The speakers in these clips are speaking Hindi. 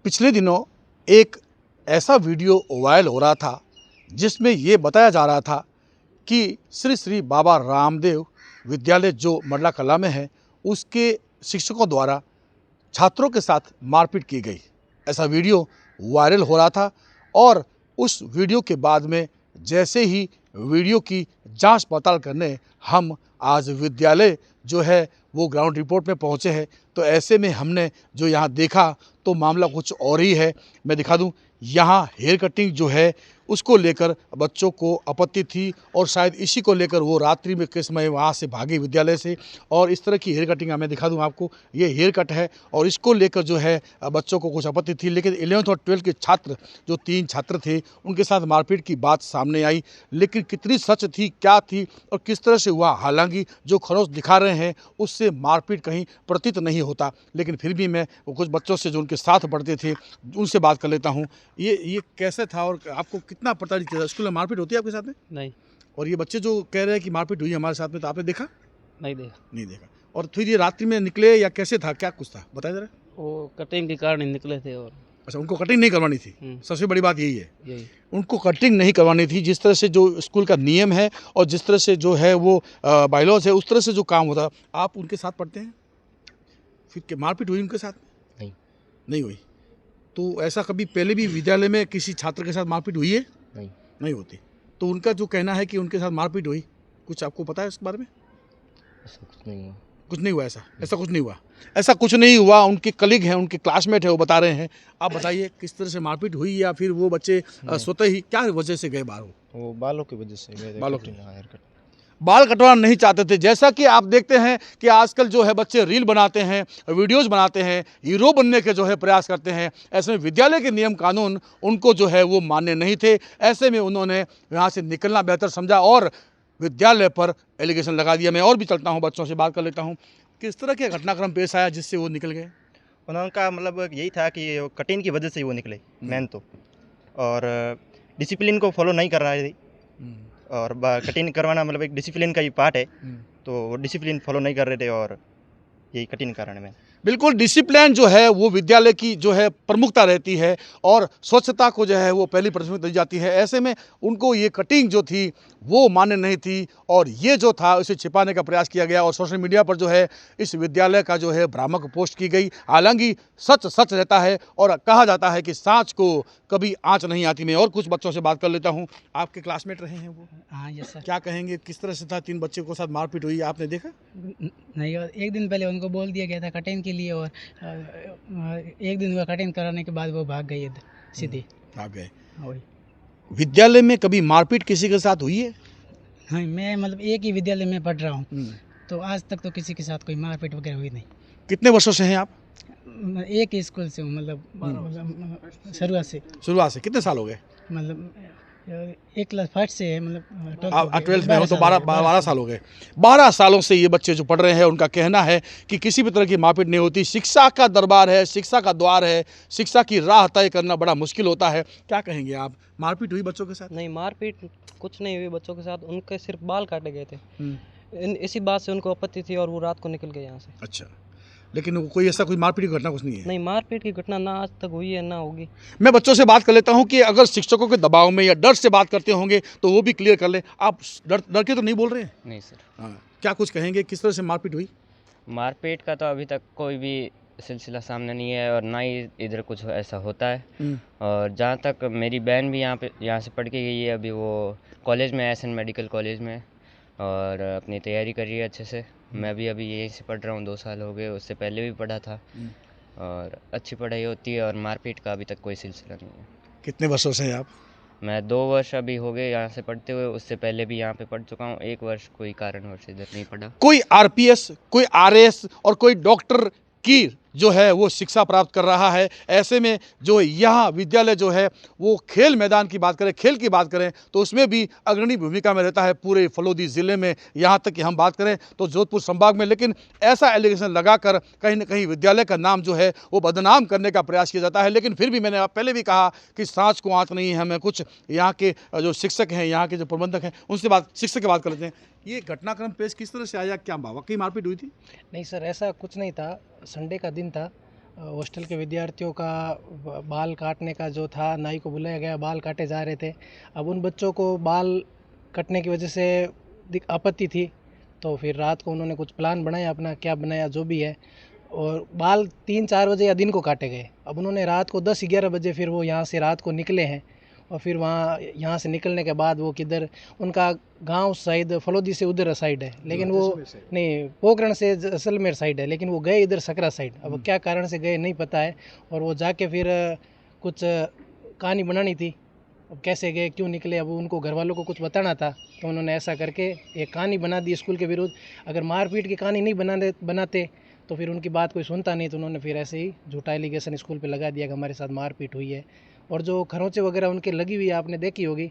पिछले दिनों एक ऐसा वीडियो वायरल हो रहा था जिसमें ये बताया जा रहा था कि श्री श्री बाबा रामदेव विद्यालय जो मंडला कला में है उसके शिक्षकों द्वारा छात्रों के साथ मारपीट की गई। ऐसा वीडियो वायरल हो रहा था और उस वीडियो के बाद में जैसे ही वीडियो की जांच पड़ताल करने हम आज विद्यालय जो है वो ग्राउंड रिपोर्ट में पहुंचे हैं, तो ऐसे में हमने जो यहाँ देखा तो मामला कुछ और ही है। मैं दिखा दूं, यहाँ हेयर कटिंग जो है उसको लेकर बच्चों को आपत्ति थी और शायद इसी को लेकर वो रात्रि में के समय वहाँ से भागे विद्यालय से। और इस तरह की हेयर कटिंग मैं दिखा दूं आपको, ये हेयर कट है और इसको लेकर जो है बच्चों को कुछ आपत्ति थी। लेकिन 11th और 12th के छात्र जो 3 छात्र थे उनके साथ मारपीट की बात सामने आई, लेकिन कितनी सच थी, क्या थी और किस तरह से हुआ, हालांकि जो खरोंच दिखा रहे हैं उससे मारपीट कहीं प्रतीत नहीं होता। लेकिन फिर भी मैं वो कुछ बच्चों से जो उनके साथ पढ़ते थे उनसे बात कर लेता हूँ। ये कैसे था और आपको कितना पता नहीं चला? स्कूल में मारपीट होती है आपके साथ में? नहीं। और ये बच्चे जो कह रहे हैं कि मारपीट हुई हमारे साथ में, तो आपने देखा? नहीं देखा। नहीं देखा। और फिर ये रात्रि में निकले या कैसे था, क्या कुछ था, बताइए जरा। वो कटिंग के कारण ही निकले थे। और अच्छा, उनको कटिंग नहीं करवानी थी, सबसे बड़ी बात यही है। यही उनको कटिंग नहीं करवानी थी, जिस तरह से जो स्कूल का नियम है और जिस तरह से जो है वो बायलॉज है उस तरह से जो काम होता। आप उनके साथ पढ़ते हैं, फिर मारपीट हुई उनके साथ? नहीं। नहीं हुई। तो ऐसा कभी पहले भी विद्यालय में किसी छात्र के साथ मारपीट हुई है? नहीं होती। तो उनका जो कहना है कि उनके साथ मारपीट हुई, कुछ आपको पता है इस बारे में? ऐसा कुछ नहीं हुआ। कुछ नहीं हुआ। ऐसा कुछ नहीं हुआ। ऐसा कुछ नहीं हुआ। उनके कलीग हैं, उनके क्लासमेट है, वो बता रहे हैं। आप बताइए किस तरह से मारपीट हुई या फिर वो बच्चे स्वतः ही क्या वजह से गए बाहर? वो बालों की वजह से बालों की बाल कटवाना नहीं चाहते थे। जैसा कि आप देखते हैं कि आजकल जो है बच्चे रील बनाते हैं, वीडियोस बनाते हैं, हीरो बनने के जो है प्रयास करते हैं। ऐसे में विद्यालय के नियम कानून उनको जो है वो मान्य नहीं थे। ऐसे में उन्होंने यहाँ से निकलना बेहतर समझा और विद्यालय पर एलिगेशन लगा दिया। मैं और भी चलता हूँ, बच्चों से बात कर लेता हूँ। किस तरह के घटनाक्रम पेश आया जिससे वो निकल गए? उनका मतलब यही था कि कटिंग की वजह से वो निकले मेन तो, और डिसिप्लिन को फॉलो नहीं कर रहा थी। और कटिंग करवाना मतलब एक डिसिप्लिन का ही पार्ट है, तो डिसिप्लिन फॉलो नहीं कर रहे थे और यही कटिंग कारण में। बिल्कुल, डिसिप्लिन जो है वो विद्यालय की जो है प्रमुखता रहती है और स्वच्छता को जो है वो पहली प्राथमिकता दी जाती है। ऐसे में उनको ये कटिंग जो थी वो मान्य नहीं थी और ये जो था उसे छिपाने का प्रयास किया गया और सोशल मीडिया पर जो है इस विद्यालय का जो है भ्रामक पोस्ट की गई। हालांकि सच सच रहता है और कहा जाता है कि सांच को कभी आँच नहीं आती। मैं और कुछ बच्चों से बात कर लेता हूँ। आपके क्लासमेट रहे हैं वो? हाँ, यस सर। क्या कहेंगे, किस तरह से था? 3 बच्चों के साथ मारपीट हुई, आपने देखा? नहीं, और एक दिन पहले उनको बोल दिया गया था कटिंग के लिए और एक दिन हुआ कटिंग कराने के बाद वो भाग गई इधर सीधे। भाग गए। वही। विद्यालय में कभी मारपीट किसी के साथ हुई है? हाँ, मैं मतलब एक ही विद्यालय में पढ़ रहा हूँ, तो आज तक तो किसी के साथ कोई मारपीट वगैरह हुई नहीं। कितने वर्षों से हैं आप? एक ही स्कूल से हूँ, मतलब शुरुआत से। कितने साल हो गए? मतलब एक क्लास फर्स्ट से है, मतलब आप 12th में हो तो 12 साल हो गए। 12 सालों से ये बच्चे जो पढ़ रहे हैं उनका कहना है कि किसी भी तरह की मारपीट नहीं होती। शिक्षा का दरबार है, शिक्षा का द्वार है, शिक्षा की राह तय करना बड़ा मुश्किल होता है। क्या कहेंगे आप? मारपीट हुई बच्चों के साथ? नहीं, मारपीट कुछ नहीं हुई बच्चों के साथ। उनके सिर्फ बाल काटे गए थे। इसी बात से उनको आपत्ति थी और वो रात को निकल गए यहाँ से। अच्छा, लेकिन कोई ऐसा कोई मारपीट की घटना कुछ नहीं है? नहीं, मारपीट की घटना ना आज तक हुई है ना होगी। मैं बच्चों से बात कर लेता हूँ कि अगर शिक्षकों के दबाव में या डर से बात करते होंगे तो वो भी क्लियर कर लें। आप डर के तो नहीं बोल रहे हैं? नहीं सर। हाँ, क्या कुछ कहेंगे, किस तरह से मारपीट हुई? मारपीट का तो अभी तक कोई भी सिलसिला सामने नहीं है और ना ही इधर कुछ ऐसा होता है। और जहाँ तक मेरी बहन भी यहाँ से पढ़ के गई है, अभी वो कॉलेज में एसएन मेडिकल कॉलेज में और अपनी तैयारी कर रही है अच्छे से। मैं भी अभी यहीं से पढ़ रहा हूँ, 2 साल हो गए। उससे पहले भी पढ़ा था और अच्छी पढ़ाई होती है और मारपीट का अभी तक कोई सिलसिला नहीं है। कितने वर्षों से हैं आप? मैं 2 वर्ष अभी हो गए यहाँ से पढ़ते हुए। उससे पहले भी यहाँ पे पढ़ चुका हूँ। 1 वर्ष कोई कारणवश इधर नहीं पढ़ा। कोई आरपीएस, कोई आरएस और कोई डॉक्टर की जो है वो शिक्षा प्राप्त कर रहा है। ऐसे में जो यहाँ विद्यालय जो है वो खेल मैदान की बात करें, खेल की बात करें तो उसमें भी अग्रणी भूमिका में रहता है पूरे फलोदी ज़िले में। यहाँ तक कि हम बात करें तो जोधपुर संभाग में। लेकिन ऐसा एलिगेशन लगाकर कहीं ना कहीं विद्यालय का नाम जो है वो बदनाम करने का प्रयास किया जाता है। लेकिन फिर भी मैंने पहले भी कहा कि सांच को आँच नहीं है। हमें कुछ यहाँ के जो शिक्षक हैं, यहाँ के जो प्रबंधक हैं, उनसे शिक्षक की बात कर लेते हैं। ये घटनाक्रम पेश किस तरह से आया? क्या वाकई मारपीट हुई थी? नहीं सर, ऐसा कुछ नहीं था। संडे का दिन था हॉस्टल के विद्यार्थियों का बाल काटने का जो था, नाई को बुलाया गया, बाल काटे जा रहे थे। अब उन बच्चों को बाल कटने की वजह से आपत्ति थी, तो फिर रात को उन्होंने कुछ प्लान बनाया, अपना क्या बनाया जो भी है, और बाल 3-4 बजे या दिन को काटे गए। अब उन्होंने रात को 10-11 बजे फिर वो यहाँ से रात को निकले हैं, और फिर यहाँ से निकलने के बाद वो किधर, उनका गांव शायद फलोदी से उधर साइड है, लेकिन वो नहीं, पोखरण से जैसलमेर साइड है, लेकिन वो गए इधर सकरा साइड। अब क्या कारण से गए नहीं पता है, और वो जाके फिर कुछ कहानी बनानी थी, अब कैसे गए, क्यों निकले, अब उनको घर वालों को कुछ बताना था, तो उन्होंने ऐसा करके एक कहानी बना दी स्कूल के विरुद्ध। अगर मारपीट की कहानी नहीं बनाते तो फिर उनकी बात कोई सुनता नहीं, तो उन्होंने फिर ऐसे ही झूठा एलिगेशन स्कूल पे लगा दिया कि हमारे साथ मारपीट हुई है। और जो खरोंचे वगैरह उनके लगी हुई है, आपने देखी होगी।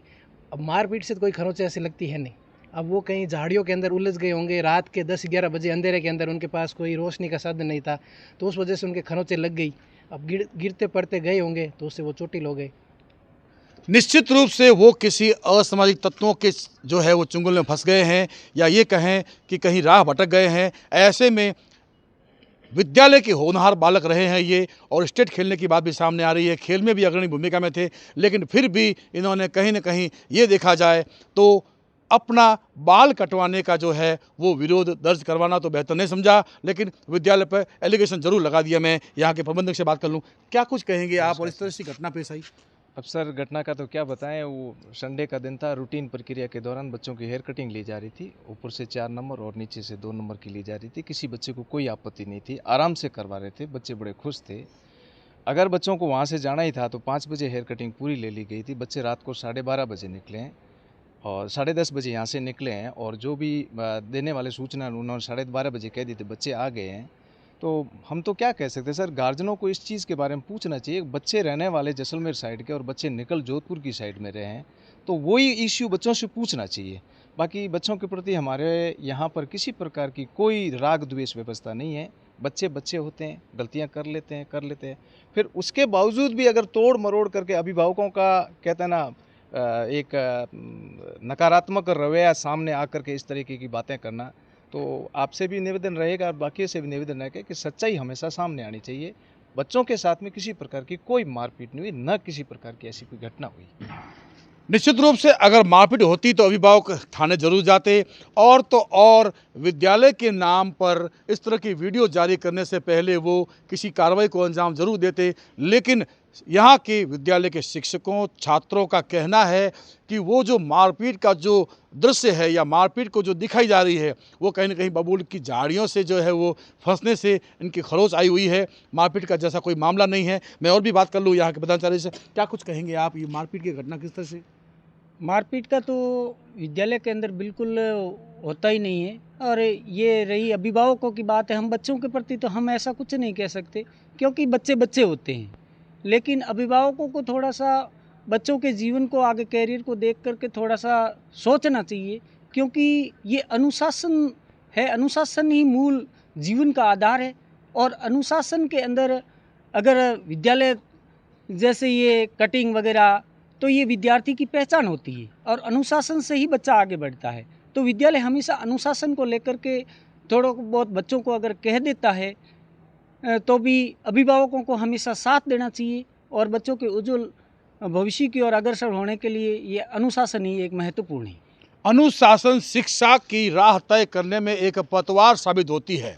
अब मारपीट से तो कोई खरोंचे ऐसी लगती है नहीं, अब वो कहीं झाड़ियों के अंदर उलझ गए होंगे, रात के 10-11 बजे अंधेरे के अंदर, उनके पास कोई रोशनी का साधन नहीं था, तो उस वजह से उनके खरोंचे लग गई। अब गिरते पड़ते गए होंगे, तो उससे वो चोटिल हो गए। निश्चित रूप से वो किसी असामाजिक तत्वों के जो है वो चुंगल में फंस गए हैं, या ये कहें कि कहीं राह भटक गए हैं। ऐसे में विद्यालय के होनहार बालक रहे हैं ये, और स्टेट खेलने की बात भी सामने आ रही है, खेल में भी अग्रणी भूमिका में थे, लेकिन फिर भी इन्होंने कहीं ना कहीं ये देखा जाए तो अपना बाल कटवाने का जो है वो विरोध दर्ज करवाना तो बेहतर नहीं समझा, लेकिन विद्यालय पर एलिगेशन जरूर लगा दिया। मैं यहाँ के प्रबंधक से बात कर लूँ, क्या कुछ कहेंगे आप, और इस तरह से घटना पेश आई? अब सर, घटना का तो क्या बताएं, वो संडे का दिन था। रूटीन प्रक्रिया के दौरान बच्चों की हेयर कटिंग ली जा रही थी, ऊपर से 4 नंबर और नीचे से 2 नंबर की ली जा रही थी। किसी बच्चे को कोई आपत्ति नहीं थी, आराम से करवा रहे थे, बच्चे बड़े खुश थे। अगर बच्चों को वहाँ से जाना ही था तो 5 बजे हेयर कटिंग पूरी ले ली गई थी। बच्चे रात को 12:30 बजे निकले हैं और 10:30 बजे यहाँ से निकले हैं, और जो भी देने वाले सूचना उन्होंने 12:30 बजे कह दी थी, बच्चे आ गए हैं। तो हम तो क्या कह सकते हैं सर, गार्जियनों को इस चीज़ के बारे में पूछना चाहिए। बच्चे रहने वाले जैसलमेर साइड के और बच्चे निकल जोधपुर की साइड में रहे हैं, तो वही इश्यू बच्चों से पूछना चाहिए। बाकी बच्चों के प्रति हमारे यहाँ पर किसी प्रकार की कोई राग द्वेष व्यवस्था नहीं है। बच्चे बच्चे होते हैं, गलतियाँ कर लेते हैं। फिर उसके बावजूद भी अगर तोड़ मरोड़ करके अभिभावकों का कहते हैं ना एक नकारात्मक रवैया सामने आकर के इस तरीके की बातें करना, तो आपसे भी निवेदन रहेगा और बाकी से भी निवेदन रहेगा कि सच्चाई हमेशा सामने आनी चाहिए। बच्चों के साथ में किसी प्रकार की कोई मारपीट नहीं हुई, न किसी प्रकार की ऐसी कोई घटना हुई। निश्चित रूप से अगर मारपीट होती तो अभिभावक थाने जरूर जाते, और तो और विद्यालय के नाम पर इस तरह की वीडियो जारी करने से पहले वो किसी कार्रवाई को अंजाम जरूर देते। लेकिन यहाँ के विद्यालय के शिक्षकों, छात्रों का कहना है कि वो जो मारपीट का जो दृश्य है या मारपीट को जो दिखाई जा रही है, वो कहीं ना कहीं बबूल की झाड़ियों से जो है वो फंसने से इनकी खरोच आई हुई है। मारपीट का जैसा कोई मामला नहीं है। मैं और भी बात कर लूँ यहाँ के प्रधानाचार्य से, क्या कुछ कहेंगे आप, ये मारपीट की घटना किस तरह से? मारपीट का तो विद्यालय के अंदर बिल्कुल होता ही नहीं है। और ये रही अभिभावकों की बात है, हम बच्चों के प्रति तो हम ऐसा कुछ नहीं कह सकते, क्योंकि बच्चे बच्चे होते हैं। लेकिन अभिभावकों को थोड़ा सा बच्चों के जीवन को, आगे कैरियर को देख करके थोड़ा सा सोचना चाहिए, क्योंकि ये अनुशासन है, अनुशासन ही मूल जीवन का आधार है। और अनुशासन के अंदर अगर विद्यालय जैसे ये कटिंग वगैरह, तो ये विद्यार्थी की पहचान होती है, और अनुशासन से ही बच्चा आगे बढ़ता है। तो विद्यालय हमेशा अनुशासन को लेकर के थोड़ा बहुत बच्चों को अगर कह देता है, तो भी अभिभावकों को हमेशा साथ देना चाहिए, और बच्चों के उज्जवल भविष्य की ओर अग्रसर होने के लिए ये अनुशासन ही एक महत्वपूर्ण है। अनुशासन शिक्षा की राह तय करने में एक पतवार साबित होती है।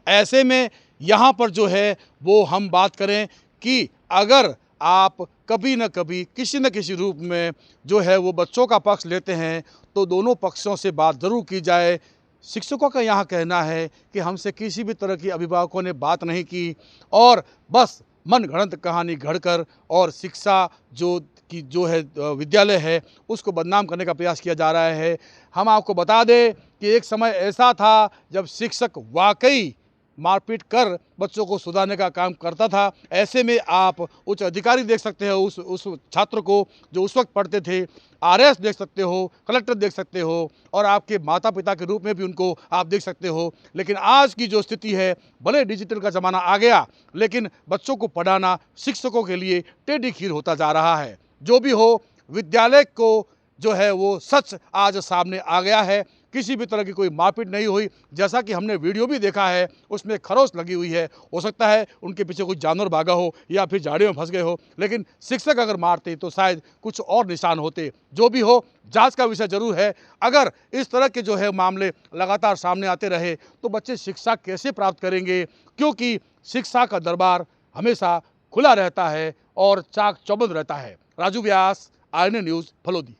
ऐसे में यहाँ पर जो है वो हम बात करें कि अगर आप कभी न कभी किसी न किसी रूप में जो है वो बच्चों का पक्ष लेते हैं, तो दोनों पक्षों से बात ज़रूर की जाए। शिक्षकों का यहाँ कहना है कि हमसे किसी भी तरह की अभिभावकों ने बात नहीं की, और बस मन गढ़ंत कहानी घड़कर और शिक्षा जो है विद्यालय है उसको बदनाम करने का प्रयास किया जा रहा है। हम आपको बता दें कि एक समय ऐसा था जब शिक्षक वाकई मारपीट कर बच्चों को सुधारने का काम करता था। ऐसे में आप उच्च अधिकारी देख सकते हो उस छात्र को जो उस वक्त पढ़ते थे, आरएस देख सकते हो, कलेक्टर देख सकते हो, और आपके माता पिता के रूप में भी उनको आप देख सकते हो। लेकिन आज की जो स्थिति है, भले डिजिटल का ज़माना आ गया, लेकिन बच्चों को पढ़ाना शिक्षकों के लिए टेढ़ी खीर होता जा रहा है। जो भी हो, विद्यालय को जो है वो सच आज सामने आ गया है। किसी भी तरह की कोई मारपीट नहीं हुई। जैसा कि हमने वीडियो भी देखा है, उसमें खरोच लगी हुई है। हो सकता है उनके पीछे कुछ जानवर भागा हो या फिर झाड़ियों में फंस गए हो, लेकिन शिक्षक अगर मारते तो शायद कुछ और निशान होते। जो भी हो, जांच का विषय जरूर है। अगर इस तरह के जो है मामले लगातार सामने आते रहे तो बच्चे शिक्षा कैसे प्राप्त करेंगे, क्योंकि शिक्षा का दरबार हमेशा खुला रहता है और चाक चौबंद रहता है। राजू व्यास, INA न्यूज़, फलोदी।